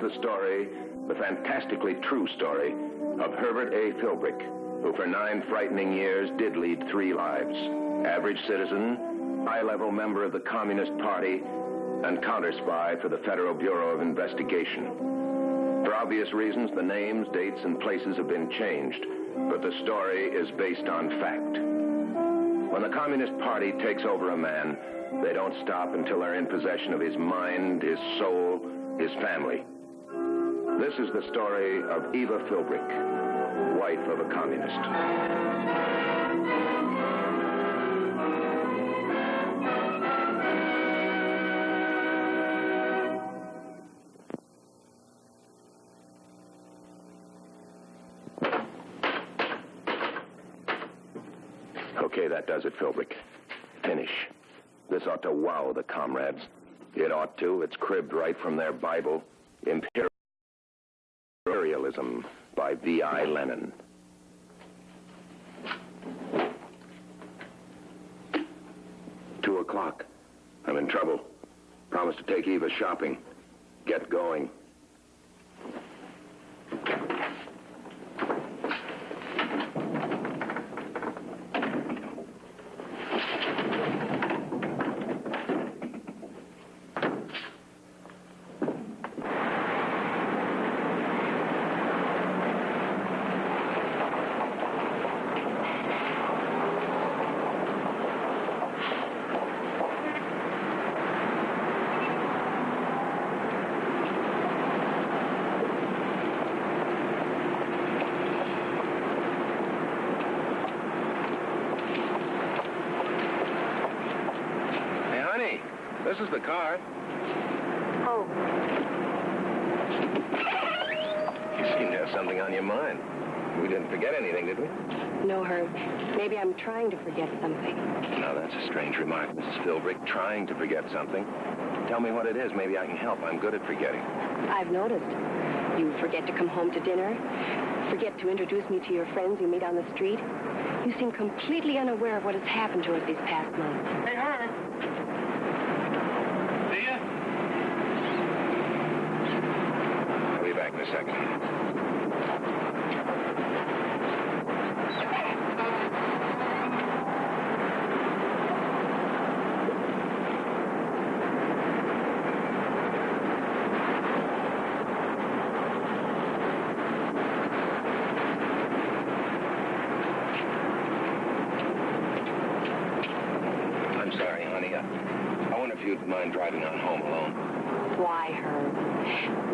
the story, the fantastically true story, of Herbert A. Philbrick, who for 9 frightening years did lead 3 lives. Average citizen, high-level member of the Communist Party, and counterspy for the Federal Bureau of Investigation. For obvious reasons, the names, dates, and places have been changed, but the story is based on fact. When the Communist Party takes over a man, they don't stop until they're in possession of his mind, his soul, his family. This is the story of Eva Philbrick, wife of a communist. Okay, that does it, Philbrick. Finish. This ought to wow the comrades. It ought to. It's cribbed right from their Bible. Imperialism by V.I. Lenin. Two o'clock. I'm in trouble. Promised to take Eva shopping. Get going. This is the car. Oh. You seem to have something on your mind. We didn't forget anything, did we? No, Herb. Maybe I'm trying to forget something. Now, that's a strange remark, Mrs. Philbrick. Trying to forget something. Tell me what it is. Maybe I can help. I'm good at forgetting. I've noticed. You forget to come home to dinner. Forget to introduce me to your friends you meet on the street. You seem completely unaware of what has happened to us these past months. Hey, Herb. I'll be back in a second. I'm sorry, honey. I wonder if you'd mind driving on home alone. Why, Herb?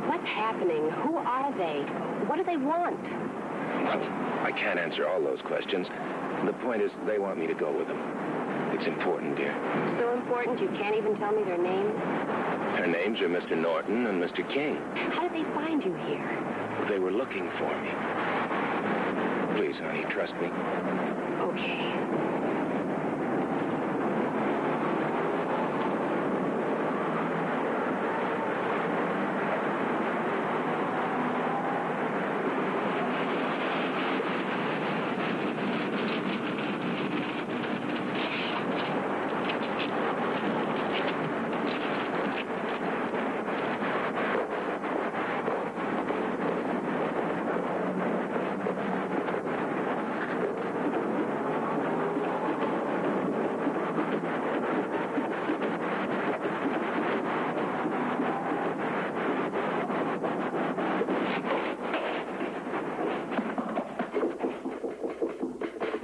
What's happening? Who are they? What do they want? I can't answer all those questions. The point is, they want me to go with them. It's important, dear. So important you can't even tell me their names? Their names are Mr. Norton and Mr. King. How did they find you here? They were looking for me. Please, honey, trust me. Okay.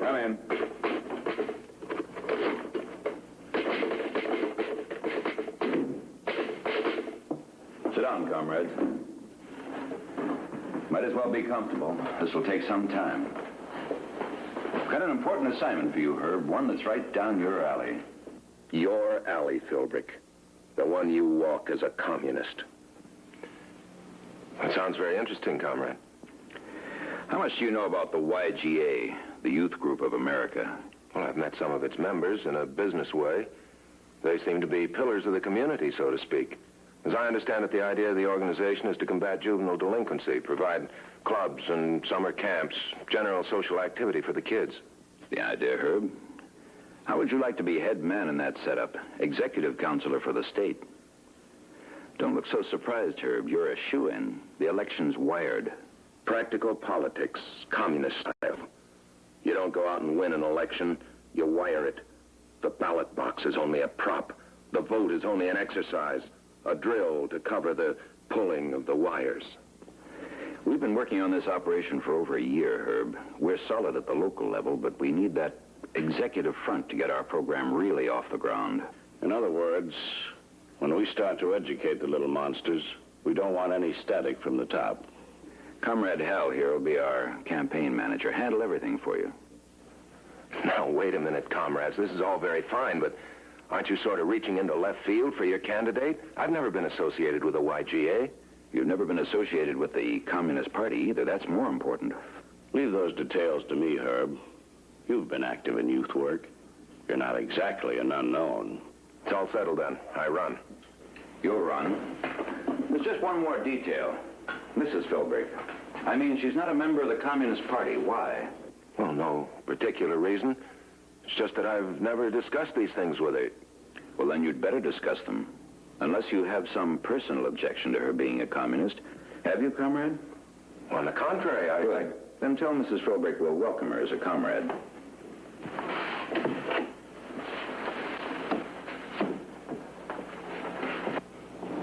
Come in. Sit down, comrades. Might as well be comfortable. This will take some time. I've got an important assignment for you, Herb. One that's right down your alley. Your alley, Philbrick. The one you walk as a communist. That sounds very interesting, comrade. How much do you know about the YGA, the Youth Group of America? Well, I've met some of its members in a business way. They seem to be pillars of the community, so to speak. As I understand it, the idea of the organization is to combat juvenile delinquency, provide clubs and summer camps, general social activity for the kids. The idea, Herb. How would you like to be head man in that setup? Executive counselor for the state. Don't look so surprised, Herb. You're a shoo-in. The election's wired. Practical politics, communist style. You don't go out and win an election, you wire it. The ballot box is only a prop. The vote is only an exercise, a drill to cover the pulling of the wires. We've been working on this operation for over a year, Herb. We're solid at the local level, but we need that executive front to get our program really off the ground. In other words, when we start to educate the little monsters, we don't want any static from the top. Comrade Hal here will be our campaign manager. Handle everything for you. Now, wait a minute, comrades. This is all very fine, but aren't you sort of reaching into left field for your candidate? I've never been associated with the YGA. You've never been associated with the Communist Party either. That's more important. Leave those details to me, Herb. You've been active in youth work. You're not exactly an unknown. It's all settled then. I run. You'll run. There's just one more detail. Mrs. Philbrick. I mean, she's not a member of the Communist Party. Why? Well, no particular reason. It's just that I've never discussed these things with her. Well, then you'd better discuss them. Unless you have some personal objection to her being a communist. Have you, comrade? On the contrary, Good. Then tell Mrs. Philbrick we'll welcome her as a comrade.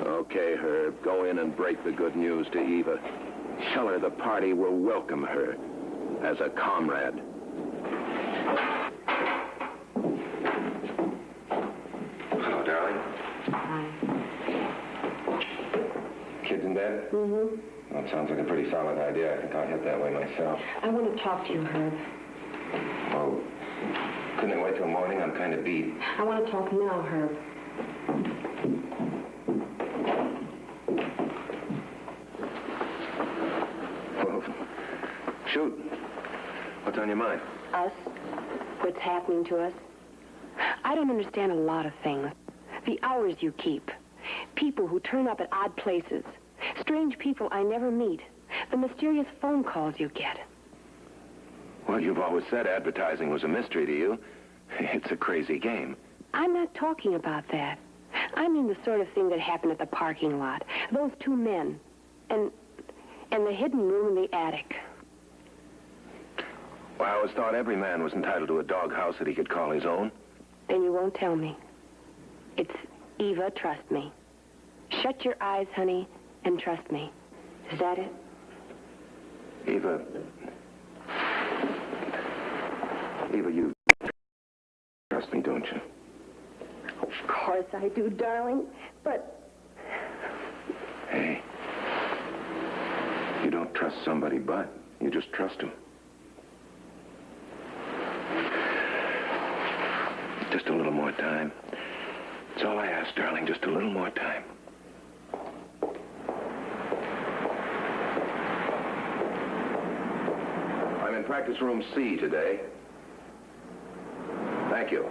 Okay, Herb, go in and break the good news to Eva. Tell her the party will welcome her as a comrade. Hello, darling. Hi. Kids in bed? Mm-hmm. Well, it sounds like a pretty solid idea. I think I'll head that way myself. I want to talk to you, Herb. Oh, couldn't it wait till morning? I'm kind of beat. I want to talk now, Herb. Well, shoot. What's on your mind? Us. What's happening to us. I don't understand a lot of things. The hours you keep. People who turn up at odd places. Strange people I never meet. The mysterious phone calls you get. Well, you've always said advertising was a mystery to you. It's a crazy game. I'm not talking about that. I mean the sort of thing that happened at the parking lot. Those two men. And the hidden room in the attic. Well, I always thought every man was entitled to a doghouse that he could call his own. Then you won't tell me. It's Eva, trust me. Shut your eyes, honey, and trust me. Is that it? Eva, you trust me, don't you? Of course I do, darling. But Hey, you don't trust somebody, but you just trust him. Just a little more time. That's all I ask, darling. Just a little more time. I'm in practice room C today. Thank you.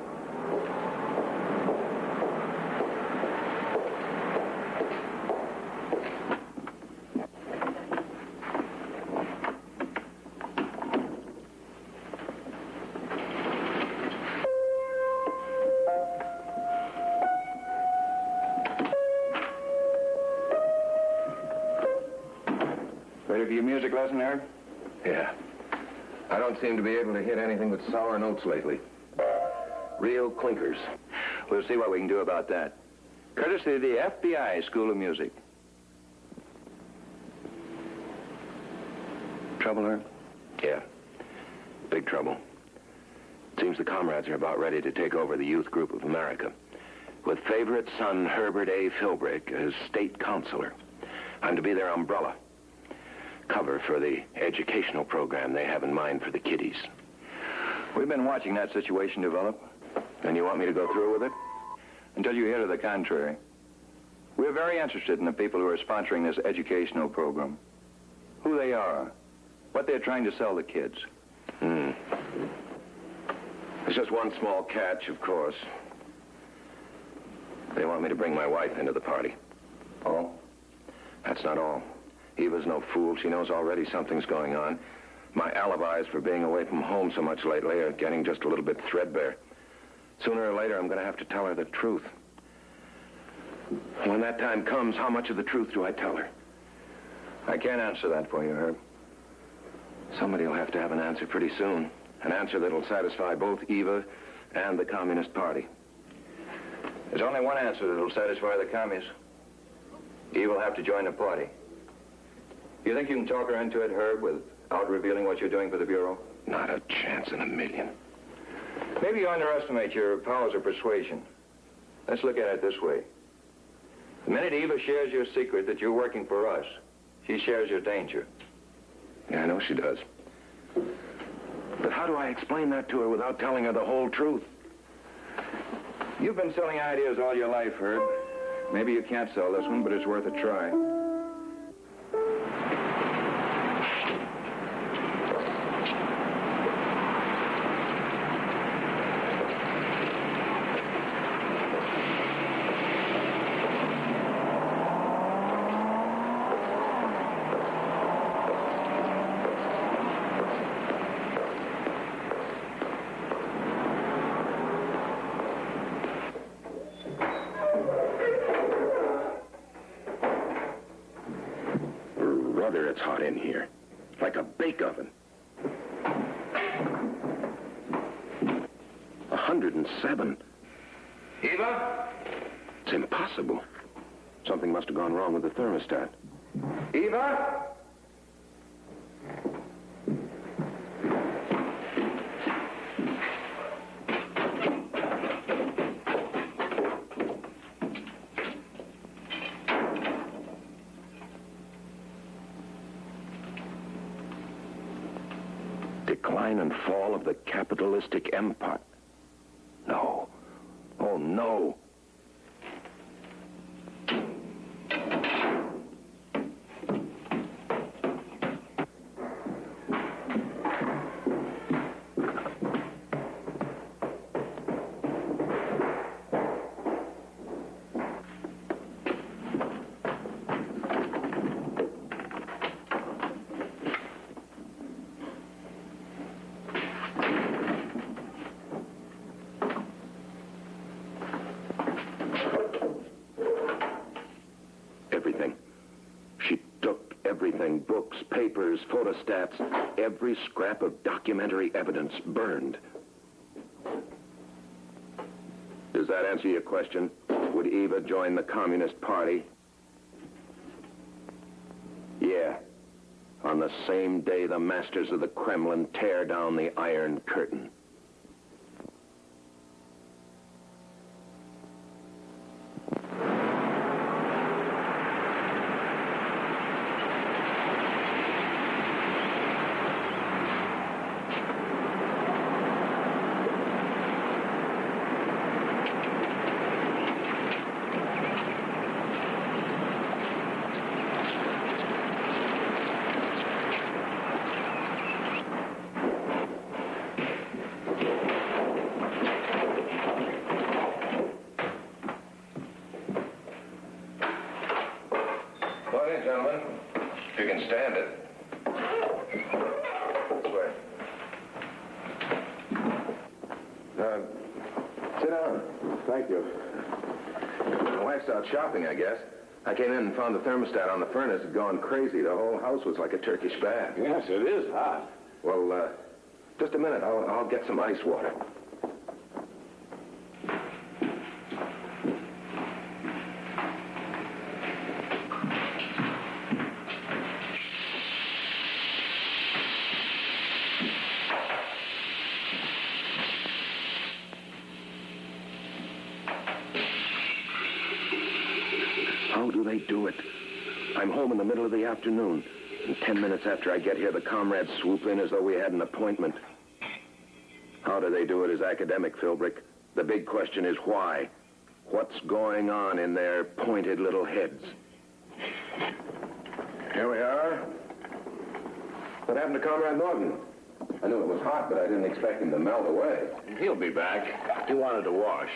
Ready for your music lesson, Herb? Yeah. I don't seem to be able to hit anything but sour notes lately. Real clinkers. We'll see what we can do about that. Courtesy of the FBI School of Music. Trouble, Herb? Yeah. Big trouble. Seems the comrades are about ready to take over the Youth Group of America. With favorite son Herbert A. Philbrick as state counselor. I'm to be their umbrella. Cover for the educational program they have in mind for the kiddies. We've been watching that situation develop. And you want me to go through with it? Until you hear to the contrary. We're very interested in the people who are sponsoring this educational program. Who they are. What they're trying to sell the kids. There's just one small catch, of course. They want me to bring my wife into the party. Oh? That's not all. Eva's no fool. She knows already something's going on. My alibis for being away from home so much lately are getting just a little bit threadbare. Sooner or later, I'm going to have to tell her the truth. When that time comes, how much of the truth do I tell her? I can't answer that for you, Herb. Somebody will have to have an answer pretty soon. An answer that'll satisfy both Eva and the Communist Party. There's only one answer that'll satisfy the commies. Eve will have to join the party. You think you can talk her into it, Herb, without revealing what you're doing for the Bureau? Not a chance in a million. Maybe you underestimate your powers of persuasion. Let's look at it this way. The minute Eva shares your secret that you're working for us, she shares your danger. Yeah, I know she does. But how do I explain that to her without telling her the whole truth? You've been selling ideas all your life, Herb. Maybe you can't sell this one, but it's worth a try. Brother, it's hot in here. Like a bake oven. 107. Eva? It's impossible. Something must have gone wrong with the thermostat. Eva? Decline and fall of the capitalistic empire. No. Oh, no. Everything. She took everything. Books, papers, photostats, every scrap of documentary evidence burned. Does that answer your question? Would Eva join the Communist Party? Yeah. On the same day the masters of the Kremlin tear down the Iron Curtain. Gentlemen, if you can stand it. This way. Sit down. Thank you. My wife's out shopping, I guess. I came in and found the thermostat on the furnace had gone crazy. The whole house was like a Turkish bath. Yes, it is hot. Well, just a minute. I'll get some ice water. How do they do it? I'm home in the middle of the afternoon. And 10 minutes after I get here, the comrades swoop in as though we had an appointment. How do they do it is academic, Philbrick. The big question is why? What's going on in their pointed little heads? Here we are. What happened to Comrade Norton? I knew it was hot, but I didn't expect him to melt away. He'll be back. He wanted to wash.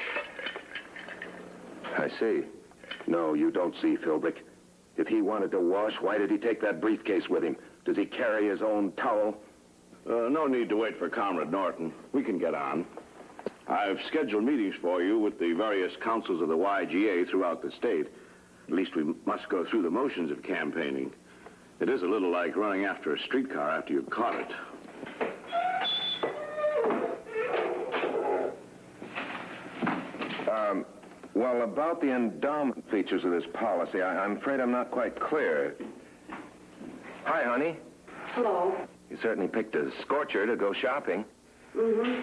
I see. No, you don't see, Philbrick. If he wanted to wash, why did he take that briefcase with him? Does he carry his own towel? No need to wait for Comrade Norton. We can get on. I've scheduled meetings for you with the various councils of the YGA throughout the state. At least we must go through the motions of campaigning. It is a little like running after a streetcar after you've caught it. Well, about the endowment features of this policy, I'm afraid I'm not quite clear. Hi, honey. Hello. You certainly picked a scorcher to go shopping. Mm-hmm.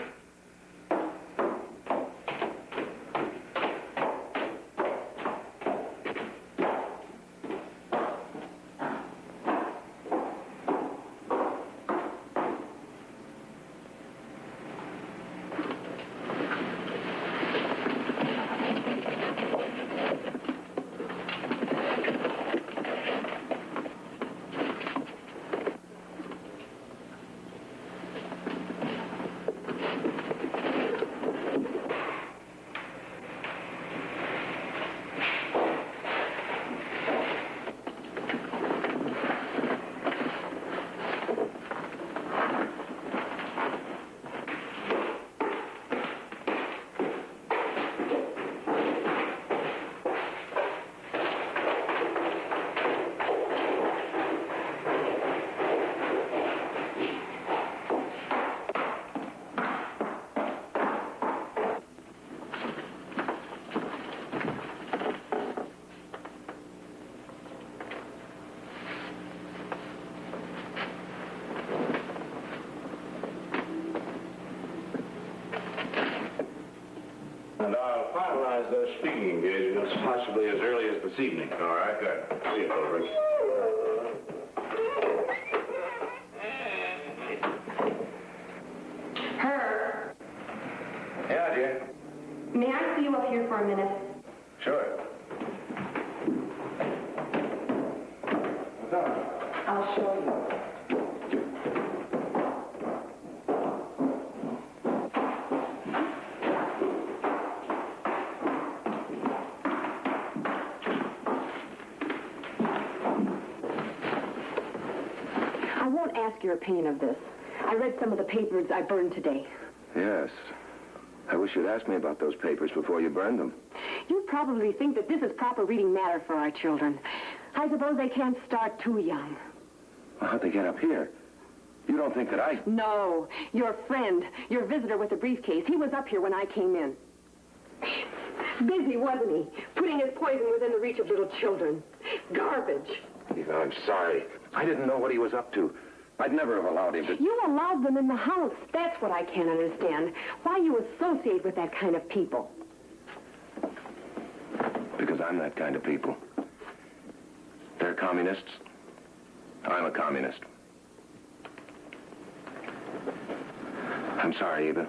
And I'll finalize those speaking engagements possibly as early as this evening. All right, good. See you, Philbrick. Herb, Yeah, dear. may I see you up here for a minute? Sure. I'll show you. I won't ask your opinion of this. I read some of the papers I burned today. Yes. I wish you'd asked me about those papers before you burned them. You probably think that this is proper reading matter for our children. I suppose they can't start too young. Well, how'd they get up here? You don't think that I... No, your friend, your visitor with the briefcase, he was up here when I came in. Busy, wasn't he? Putting his poison within the reach of little children. Garbage. Eva, I'm sorry. I didn't know what he was up to. I'd never have allowed him to... You allowed them in the house. That's what I can't understand. Why you associate with that kind of people. Because I'm that kind of people. They're communists. I'm a communist. I'm sorry, Eva.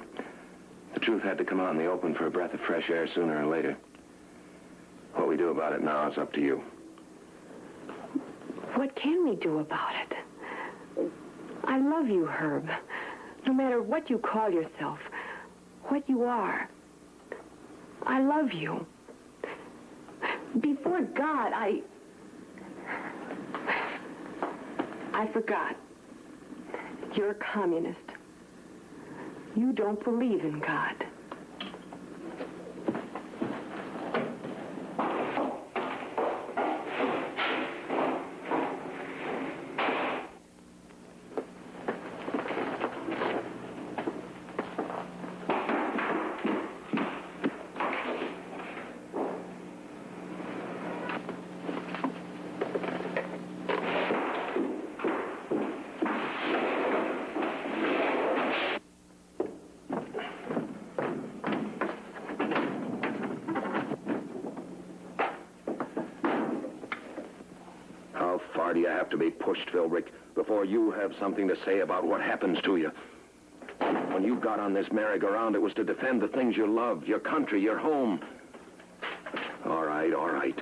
The truth had to come out in the open for a breath of fresh air sooner or later. What we do about it now is up to you. What can we do about it? I love you, Herb. No matter what you call yourself, what you are. I love you. Before God, I forgot. You're a communist. You don't believe in God. How far do you have to be pushed, Philbrick, before you have something to say about what happens to you? When you got on this merry-go-round, it was to defend the things you love, your country, your home. All right, all right.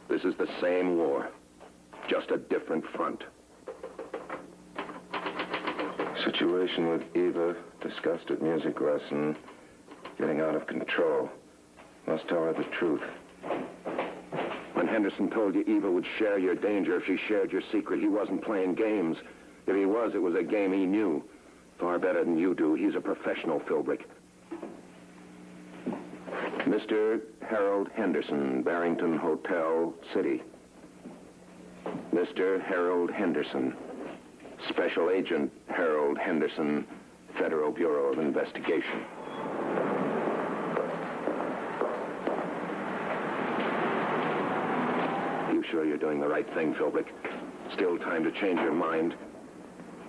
This is the same war, just a different front. Situation with Eva, discussed at music lesson, getting out of control. Must tell her the truth. When Henderson told you Eva would share your danger if she shared your secret, he wasn't playing games. If he was, it was a game he knew. Far better than you do. He's a professional, Philbrick. Mr. Harold Henderson, Barrington Hotel, City. Mr. Harold Henderson, Special Agent Harold Henderson, Federal Bureau of Investigation. You sure you're doing the right thing, Philbrick? Still time to change your mind.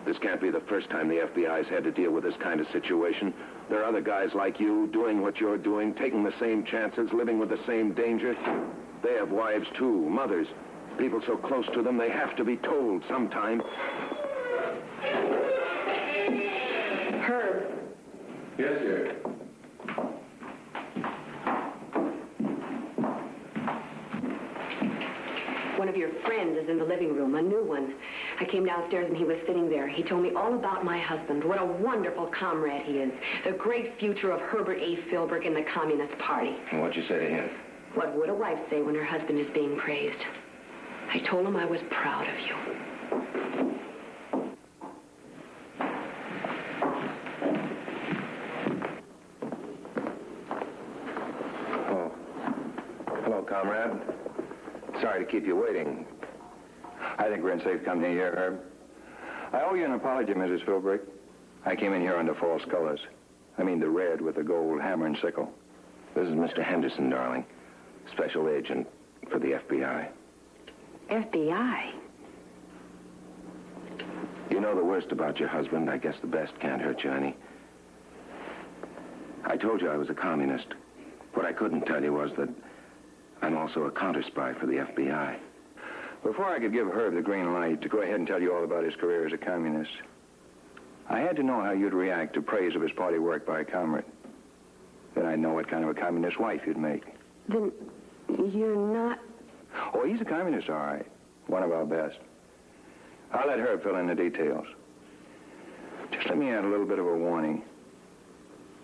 This can't be the first time the FBI's had to deal with this kind of situation. There are other guys like you doing what you're doing, taking the same chances, living with the same danger. They have wives, too, mothers. People so close to them, they have to be told sometime. Herb. Yes, sir. One of your friends is in the living room, a new one. I came downstairs and he was sitting there. He told me all about my husband, what a wonderful comrade he is, the great future of Herbert A. Philbrick in the Communist Party. And what'd you say to him? What would a wife say when her husband is being praised? I told him I was proud of you. Oh. Hello, comrade. Sorry to keep you waiting. I think we're in safe company here, Herb. I owe you an apology, Mrs. Philbrick. I came in here under false colors. I mean the red with the gold hammer and sickle. This is Mr. Henderson, darling. Special agent for the FBI. FBI? You know the worst about your husband. I guess the best can't hurt you any. I told you I was a communist. What I couldn't tell you was that I'm also a counterspy for the FBI. Before I could give Herb the green light to go ahead and tell you all about his career as a communist, I had to know how you'd react to praise of his party work by a comrade. Then I'd know what kind of a communist wife you'd make. Then you're not... Oh, he's a communist, all right. One of our best. I'll let Herb fill in the details. Just let me add a little bit of a warning.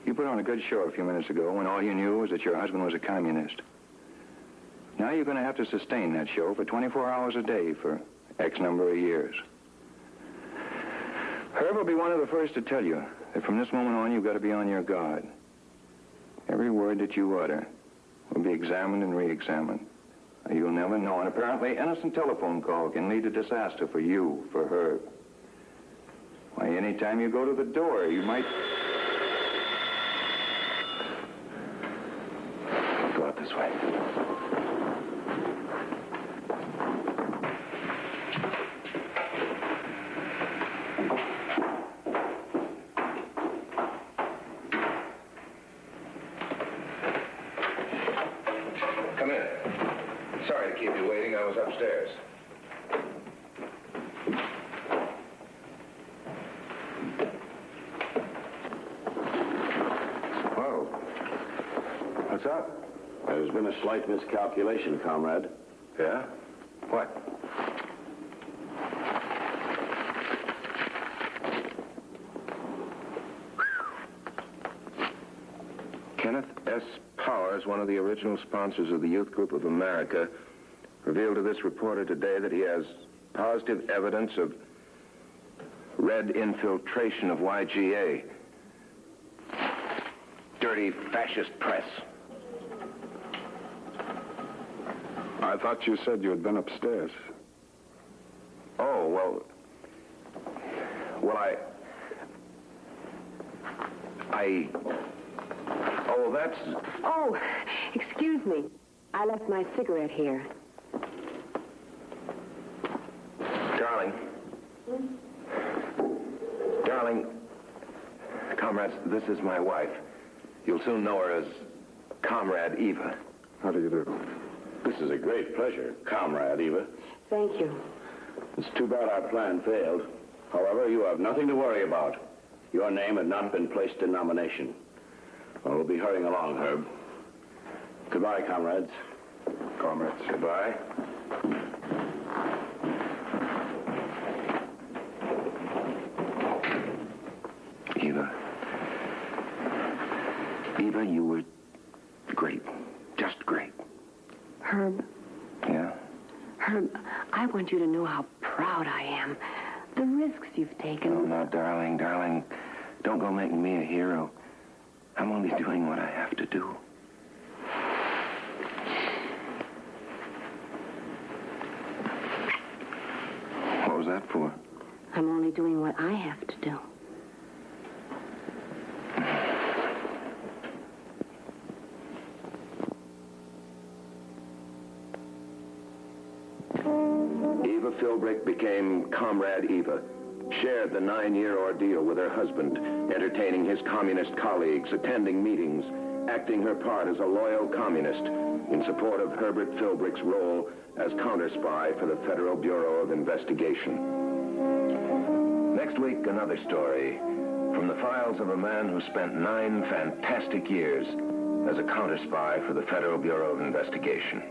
You put on a good show a few minutes ago when all you knew was that your husband was a communist. Now you're going to have to sustain that show for 24 hours a day for X number of years. Herb will be one of the first to tell you that from this moment on, you've got to be on your guard. Every word that you utter will be examined and re-examined. You'll never know. An apparently innocent telephone call can lead to disaster for you, for Herb. Why, anytime you go to the door, you might... Go out this way. Come in. Sorry to keep you waiting. I was upstairs. Whoa. What's up? There's been a slight miscalculation, comrade. Yeah? What? Kenneth S. Powers, one of the original sponsors of the Youth Group of America, revealed to this reporter today that he has positive evidence of red infiltration of YGA. Dirty fascist press. I thought you said you had been upstairs. Oh, well, oh, that's... Oh, excuse me. I left my cigarette here. Darling. Darling, comrades, this is my wife. You'll soon know her as Comrade Eva. How do you do? This is a great pleasure, Comrade Eva. Thank you. It's too bad our plan failed. However, you have nothing to worry about. Your name had not been placed in nomination. Well, we'll be hurrying along, Herb. Goodbye, comrades. Comrades, goodbye. Eva, you were great. Just great. Herb. Yeah? Herb, I want you to know how proud I am. The risks you've taken. Oh, no, darling. Don't go making me a hero. I'm only doing what I have to do. was that for? I'm only doing what I have to do. Eva Philbrick became Comrade Eva, shared the 9-year ordeal with her husband, entertaining his communist colleagues, attending meetings, acting her part as a loyal communist in support of Herbert Philbrick's role as counterspy for the Federal Bureau of Investigation. Next week, another story from the files of a man who spent 9 fantastic years as a counterspy for the Federal Bureau of Investigation.